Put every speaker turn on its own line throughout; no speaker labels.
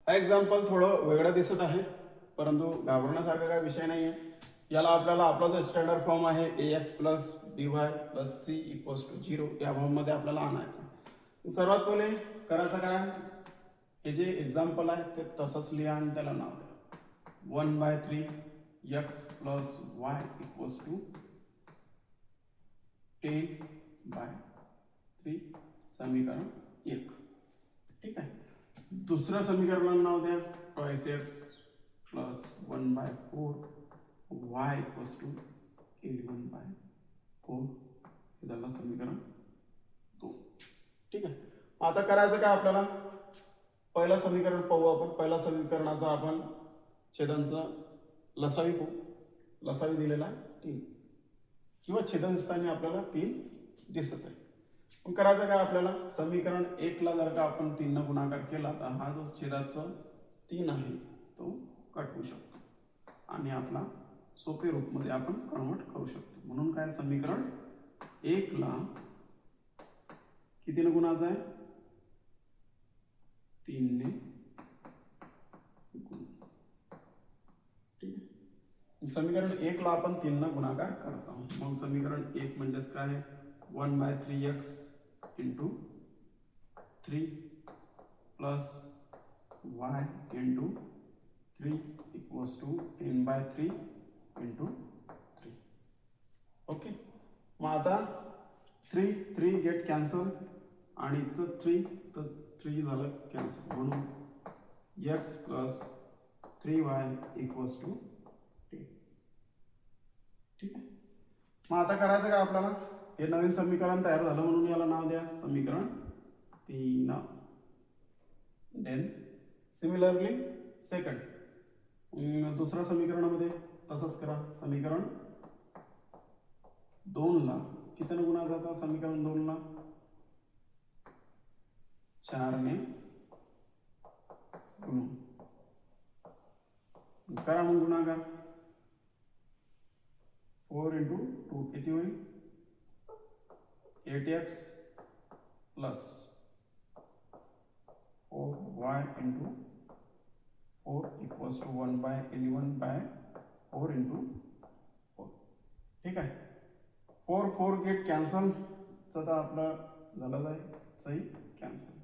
हा एक्झाम्पल थोडं वेगळं दिसत आहे, परंतु घाबरण्यासारखा काही विषय नाही आहे. याला आपल्याला आपला जो स्टँडर्ड फॉर्म आहे AX plus BY plus C equals to 0 या फॉर्ममध्ये आपल्याला आणायचं. सर्वात पहिले करायचं काय, हे जे एक्झाम्पल आहे ते तसंच लिहा आणि त्याला नाव द्या. 1/3 x plus y equals to 10/3 समीकरण 1. ठीक आहे. दुसऱ्या समीकरणाला नाव द्या twice x plus 1/4 y equals to 81/4. हे झालं समीकरण 2. ठीक आहे. आता करायचं काय आपल्याला, पहिलं समीकरण पाहू आपण. पहिल्या समीकरणाचा आपण छेदांचा लसावी पाहू. लसावी दिलेला आहे 3 किंवा छेदनस्थानी आपल्याला 3 दिसत आहे. पण करायचं काय आपल्याला, समीकरण 1 ला जर का आपण 3 न गुणाकार केला तर हा जो छेदाचा 3 आहे तो कट होऊ शकतो आणि आपला सोपे रूपमध्ये आपण कन्वर्ट करू शकतो. म्हणून काय, समीकरण 1 ला कितीने गुणायचं आहे, 3 ने. ठीक आहे. समीकरण 1 ला आपण 3 न गुणाकार करत आहोत. मग समीकरण 1 म्हणजेच काय, 1/3x into 3 plus y into 3 equals to 10/3 into 3. Okay. मग आता 3 गेट कॅन्सल आणि इथं 3 झालं कॅन्सल, म्हणून x plus 3y equals to 10. ठीक आहे. मग आता करायचं काय आपल्याला, हे नवीन समीकरण तयार झालं म्हणून याला नाव द्या समीकरण 3. देन सिमिलरली सेकंड, दुसऱ्या समीकरणामध्ये तसंच करा. समीकरण 2 ला कितीने गुणा जाता, समीकरण 2 ला 4 ने गुणून करा. मग गुणाकार 4 इंटू 2 किती होईल, 8x plus 4y into 4 equals to 1/11/4 into 4. ठीक आहे. 4 गेट कॅन्सल, तर आपला झाला जाईल सही कॅन्सल.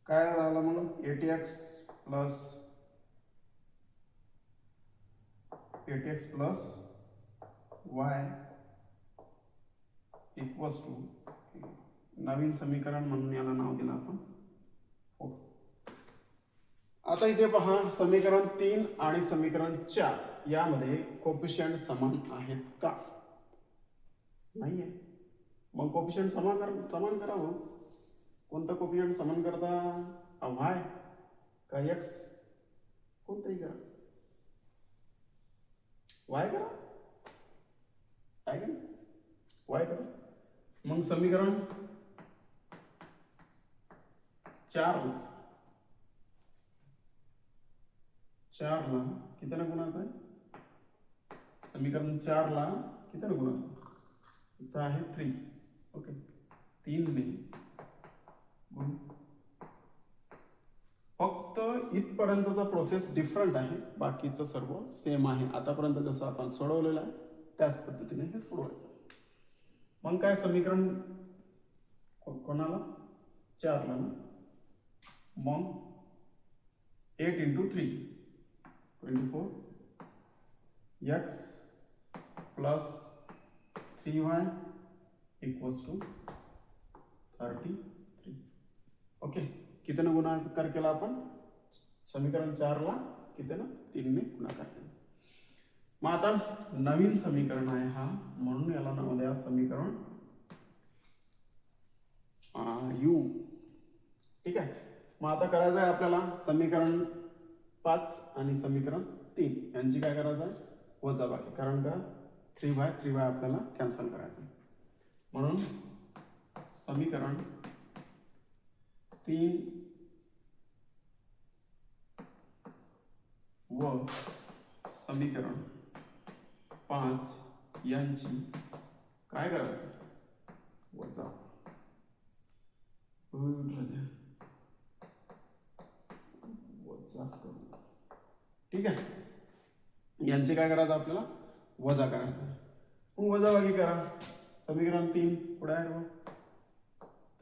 काय राहिलं मग, 8x plus y equals to, नवीन समीकरण म्हणून याला नाव दिलं आपण 4. आता इथे पहा, समीकरण 3 आणि समीकरण 4 यामध्ये कोफिशियंट समान आहेत का, नाही आहे. मग कोफिशियंट समान करावं. कोणतं कोफिशियंट समान करता, y का x, कोणतंही करा, y करा, काय का y करा. मग समीकरण 4 ला कितीने गुणायचं आहे, समीकरण 4 ला कितीने गुणायचं, इथं आहे 3. ओके, 3 ने गुण. फक्त इथपर्यंतचा प्रोसेस डिफरंट आहे, बाकीचं सर्व सेम आहे. आतापर्यंत जसं आपण सोडवलेलं आहे त्याच पद्धतीने हे सोडवायचं. मग काय, समीकरण कोणाला, 4 ला ना, मग 8 into 3 24 x plus 3y equals to 33. Okay, कितीने गुणाकार केला आपण, समीकरण 4 ला कितीने, 3 ने गुणाकार केला. मग आता नवीन समीकरण आहे हा, म्हणून याला नाव द्या समीकरण u. ठीक आहे. मग आता करायचं आहे आपल्याला, समीकरण 5 आणि समीकरण 3 यांची काय करायचं आहे, वजाबाकी. कारण का 3/3 आपल्याला कॅन्सल करायचं. म्हणून समीकरण 3 व समीकरण 5 यांची काय करायचं, वजा. वजा वजा करू. ठीक आहे, यांचे काय करायचं आपल्याला वजा करायचं. मग वजाबाकी करा. समीकरण 3 पुढे आहे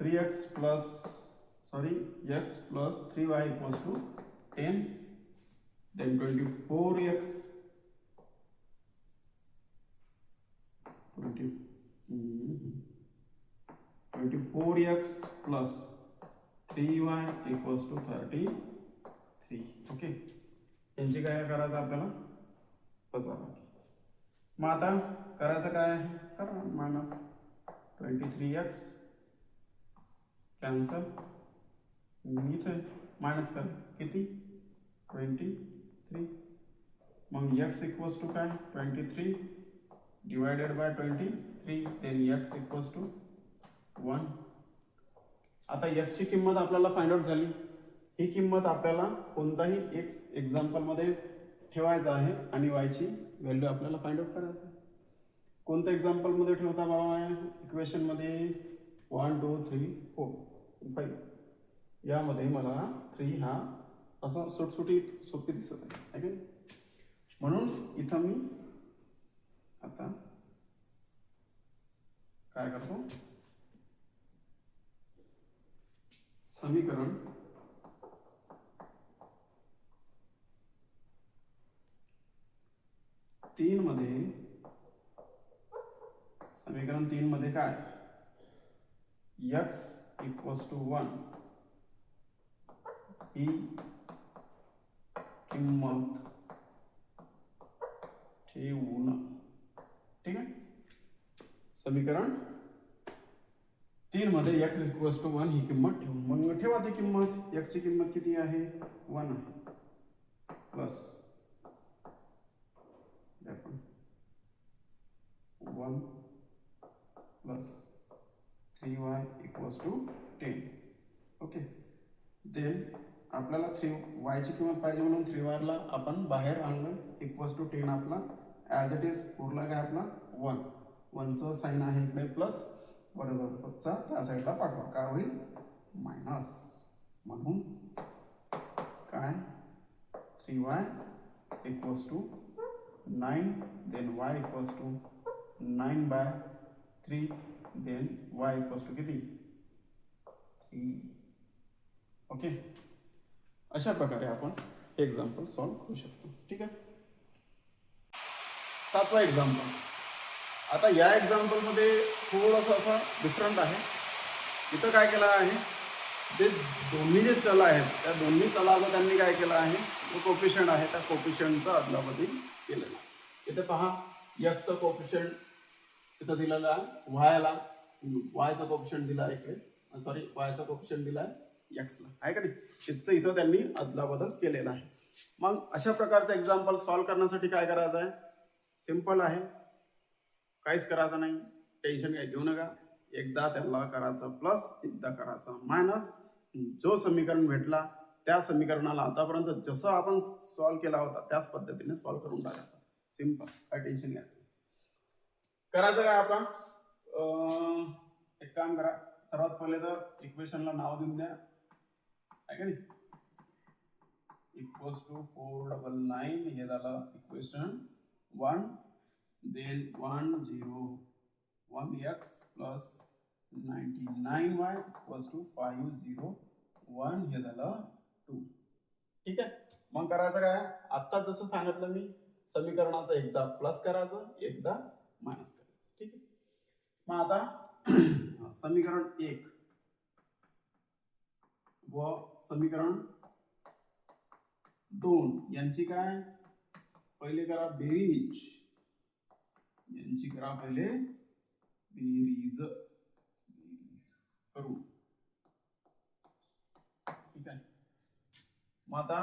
3x plus x plus 3y equals to 10, then 24x 24x plus 3y equals to 33. Okay, यांची काय करायचं आपल्याला वजाबाकी. मग आता करायचं काय करा, मायनस 23x कॅन्सल, इथे मायनस कर किती 23. मग x इक्वल्स टू काय 23 divided by 23, then x equals to 1. आता x ची किंमत आपल्याला फाइंड आउट झाली. ही किंमत आपल्याला कोणताही एक एक्झाम्पल मध्ये ठेवायचं आहे आणि y ची व्हॅल्यू आपल्याला फाइंड आउट करायचं आहे. कोणत्या एक्झाम्पल मध्ये ठेवता बाबा इक्वेशन मध्ये 1 2 3 4 5, यामध्ये मला 3 हा असा सुटसुटीत सोपी दिसत आहे की, म्हणून इथं मी आता काय करतो, समीकरण 3 मध्ये, समीकरण 3 मध्ये काय x इक्वल्स टू 1 ही किंमत ठेवून. ठीक आहे, समीकरण 3 मध्ये x इक्वल्स टू 1 ही किंमत ठेवून. मग ठेवा ती किंमत. x ची किंमत किती आहे 1 आहे, plus 1 plus 3y equals to 10. Okay, then आपल्याला 3y ची किंमत पाहिजे म्हणून 3y ला आपण बाहेर आणलं, इक्वल्स टू 10 आपला ॲज इट इज उरला काय आपला 1. 1 चं साइन आहे इकडे प्लस, बरोबर चा त्या साईडला पाठवा, काय होईल मायनस. म्हणून काय 3y equals to 9, then y equals to 9 by 3, then y equals to किती 3. ओके, अशा प्रकारे आपण एक्झाम्पल सॉल्व करू शकतो. ठीक आहे, 7वा एक्झाम्पल. आता या एक्झाम्पल मध्ये थोडंसं असं डिफरंट आहे. इथं काय केलं आहे, ते दोन्ही जे चल आहेत त्या दोन्ही चलाचं त्यांनी काय केलं आहे, जो कोफिशियंट आहे त्या कोफिशियंटचा अदलाबदल केलेला आहे. इथे पहा x चं कोफिशियंट इथं दिलेलं आहे, y चा कोफिशियंट दिला आहे इकडे, सॉरी y चा कोफिशियंट दिला आहे x ला, आहे का नाही. तिथं इथं त्यांनी अदलाबदल केलेला आहे. मग अशा प्रकारचं एक्झाम्पल सॉल्व करण्यासाठी काय करायचं आहे, सिंपल आहे, काहीच करायचं नाही, टेन्शन काय घेऊ नका. एकदा त्याला करायचं प्लस, एकदा करायचं मायनस. जो समीकरण भेटला त्या समीकरणाला आतापर्यंत जसं आपण सॉल्व केला होता त्याच पद्धतीने सॉल्व करून टाकायचं. सिंपल, काय टेन्शन घ्यायचं. करायचं काय आपण, एक काम करा, सर्वात पहिले तर इक्वेशनला नाव देऊन द्या, आहे का नाही. इक्वल्स टू 499 हे झालं equation 1, then 1 0 1x plus 99y equals to 5 0 1 हे झालं 2. ठीक आहे, मग करायचं काय, आता जसं सांगितलं मी, समीकरणाचं एकदा प्लस करायचं, एकदा मायनस करायचं. ठीक आहे, मग आता समीकरण 1 व समीकरण 2 यांची काय पहिले करा बेरीज, यांची करा पहिले बेरीज करू. ठीक आहे, मग आता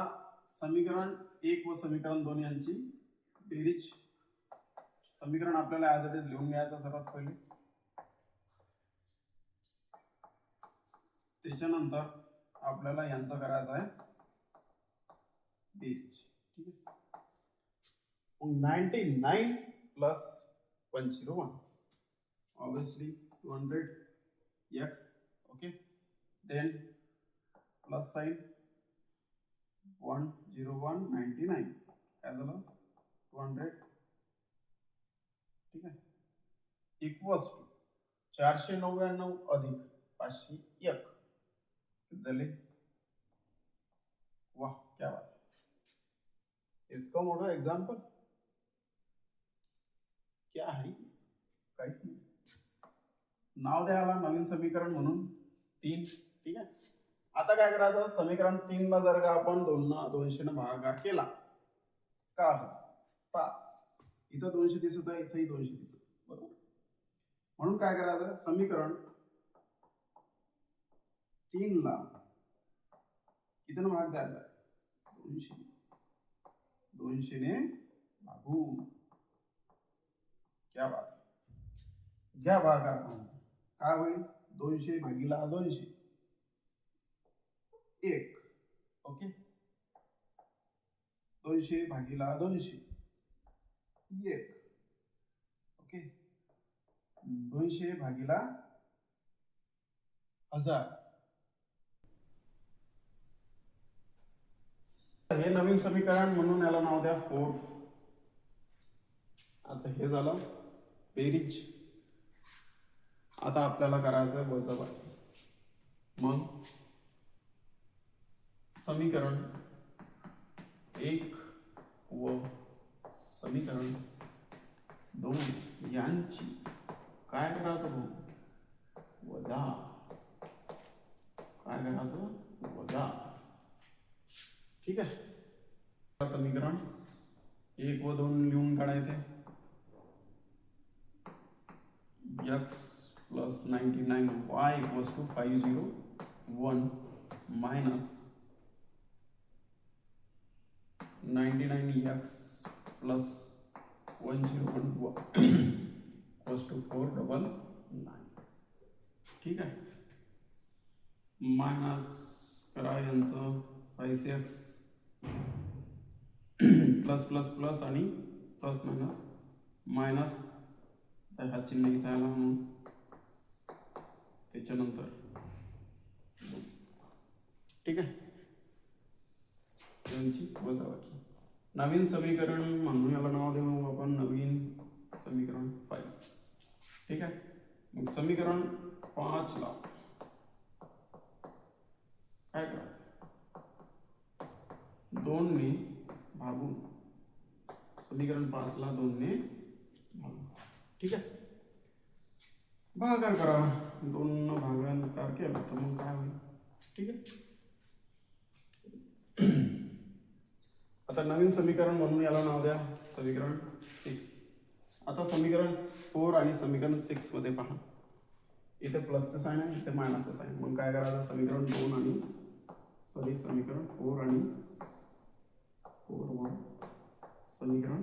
समीकरण 1 व समीकरण 2 यांची बेरीज. समीकरण आपल्याला ॲज इट इज लिहून घ्यायचं सर्वात पहिले, त्याच्यानंतर आपल्याला यांचा करायचा आहे बेरीज. ठीक आहे, 99 plus 101 obviously 200x. okay, then plus sign, 10199 काय झालं 200. ठीक आहे इक्वल्स टू 499 अधिक 501 झाले. वाह क्या बात आहे. इतकं मोठं एक्झाम्पल क्या आहे काहीच नाही. नाव द्यायला नवीन समीकरण म्हणून 3. ठीक आहे आता काय करायचं समीकरण 3 ला जर का आपण 200 ने भागाकार केला का पा इथं 200 दिसत आहे इथंही 200 दिसत बरोबर. म्हणून काय करायचं समीकरण 3 ला किती भाग द्यायचा आहे 200 ने भागून. क्या बात घ्या भागाकार करून काय होईल 200 भागीला 200 1 ओके 200 भागीला 200 1 ओके 200 भागीला 1000. हे नवीन समीकरण म्हणून याला नाव द्या 4. आता हे झालं बेरीज. आता आपल्याला करायचं वजाबाकी. मग समीकरण 1 व समीकरण 2 यांची काय करायचं भाऊ वजा. काय करायचं वजा. ठीक आहे समीकरण 1 व 2 लिहून काढायचे. x plus 99y equals to 501 minus 99x plus 101 equals to 499. ठीक आहे मायनस करा यांचं 5x प्लस प्लस प्लस आणि प्लस मायनस मायनस हा चिन्ह इथं आला म्हणून त्याच्यानंतर ठीक आहे यांची वजाबाकी. नवीन समीकरण म्हणून याला नाव देऊ आपण नवीन समीकरण 5. ठीक आहे मग समीकरण 5 ला काय करायचं 2 ने भागून. समीकरण 5 ला 2 ने भागून. ठीक आहे भागाकार करा 2 न भागाकार केला तर मग काय होईल. ठीक आहे आता नवीन समीकरण म्हणून याला नाव द्या समीकरण 6. आता समीकरण 4 आणि समीकरण 6 मध्ये पहा इथे प्लसचं साइन आहे इथे मायनसचं साइन. मग काय करायचं समीकरण 2 आणि समीकरण 4 आणि 4 व समीकरण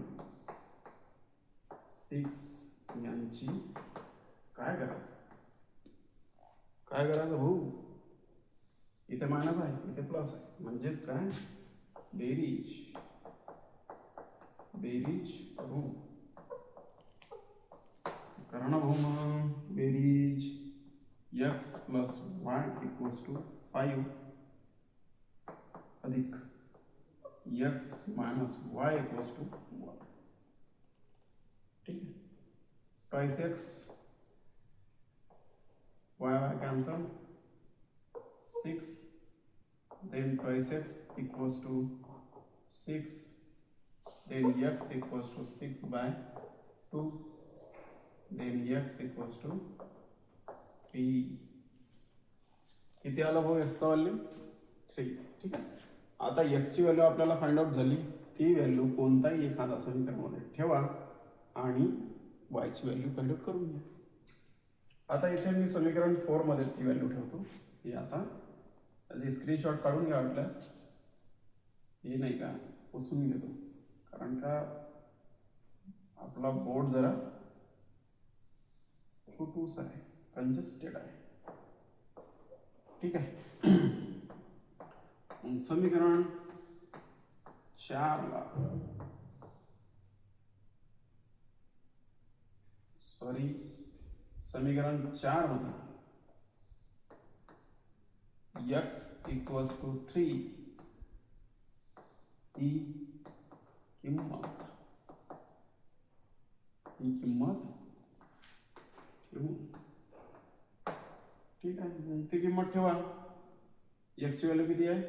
6 यांची काय करायचं भाऊ इथे मायनस आहे इथे प्लस आहे म्हणजेच काय बेरीज करू करा ना भाऊ. मग बेरीज x plus y equals to 5 अधिक x minus y equals to 1. ठीक है twice x y cancel 6 then twice x equals to 6 then x equals to 6 by 2 then x equals to 3. किती आला भाऊ x चा व्हॅल्यू 3. ठीक आहे आता x ची व्हॅल्यू आपल्याला फाइंड आउट झाली. ती व्हॅल्यू कोणताही एखादा समीकरणामध्ये ठेवा आणि y ची व्हॅल्यू फाइंड आउट करून घ्या. आता इथे मी समीकरण 4 मध्ये ती व्हॅल्यू ठेवतो. हे आता त्याची स्क्रीनशॉट काढून घ्या वाटल्यास. हे नाही का पुसून घेतो कारण का आपला बोर्ड जरा छोटूसा आहे कंजेस्टेड आहे. ठीक आहे समीकरण 4 ला समीकरण 4 मध्ये x equals to 3 ही किंमत ठेवू. ठीक आहे, मग ती किंमत ठेवा. एक्सची व्हॅल्यू किती आहे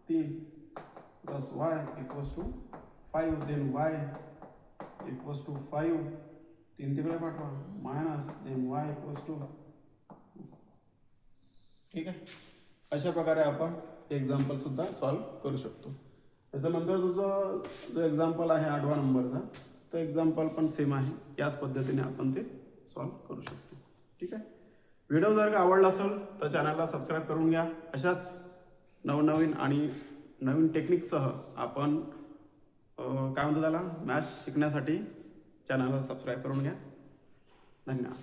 3 plus y equals to 5. Then y equals to 5. 3 तिकडे पाठवा minus then y equals to. ठीक आहे, अशा प्रकारे आपण एक्झाम्पल सुद्धा सॉल्व करू शकतो. त्याच्यानंतर जो एक्झाम्पल आहे 8वा नंबरचा, तो एक्झाम्पल पण सेम आहे. याच पद्धतीने आपण ते सॉल्व करू शकतो. ठीक आहे, व्हिडिओ जर का आवडला असेल तर चॅनलला सबस्क्राईब करून घ्या. अशाच नवनवीन आणि नवीन टेक्निकसह आपण काय म्हणतो त्याला मॅथ्स शिकण्यासाठी चॅनलला सबस्क्राईब करून घ्या. धन्यवाद.